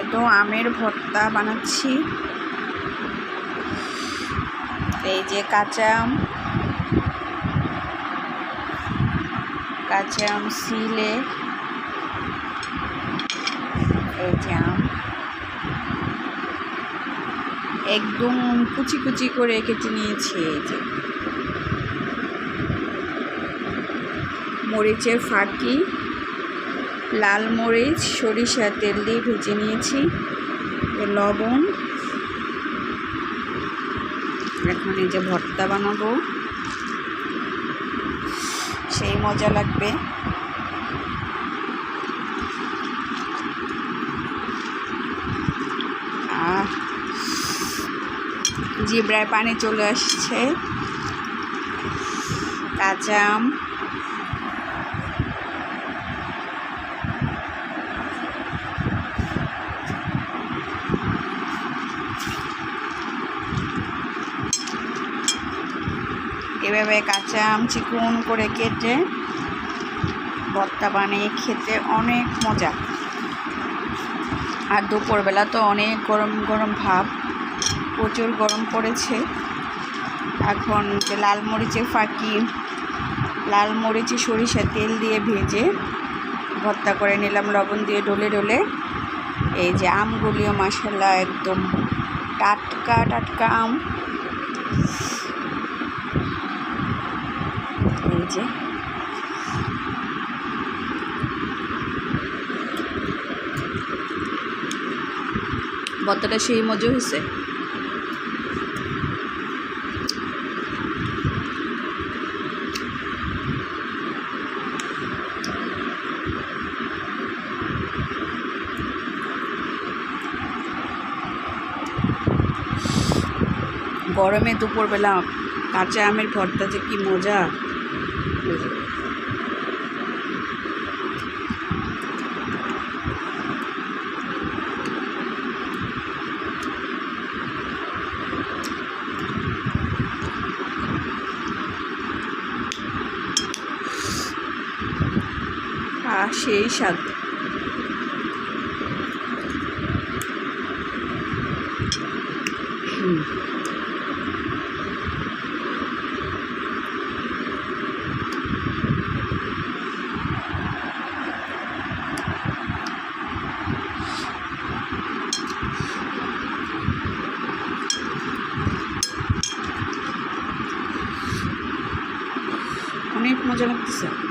সুস্বাদু আমের ভর্তা বানাচ্ছি। এই যে কাঁচা আম সিলে, এই যে আম একদম কুচি কুচি করে কেটে নিয়েছি। এই যে মরিচের ফাঁকি, লাল মরিচ সরিষা তেল দিয়ে ভেজে নিয়েছি, লবণ। এখন এই যে ভর্তা বানাবো, সেই মজা লাগবে। জিহ্বায় পানি চলে আসছে। কাঁচা আম, এভাবে কাঁচা আম চিকন করে কেটে ভর্তা বানিয়ে খেতে অনেক মজা। আর দুপুরবেলা তো অনেক গরম গরম ভাব, প্রচুর গরম পড়েছে। এখন যে লাল মরিচের ফাঁকি, লাল মরিচে সরিষা তেল দিয়ে ভেজে ভর্তা করে নিলাম লবণ দিয়ে ডলে ডলে। এই যে আমগুলিও মাশাআল্লাহ একদম টাটকা টাটকা আম। এই যে ভর্তাটা সেই মজা হয়েছে। গরমে দুপুরবেলা কাঁচা আমের ভর্তা যে কি মজা। সেই স্বাদ। অনেক মজা লাগতেছে।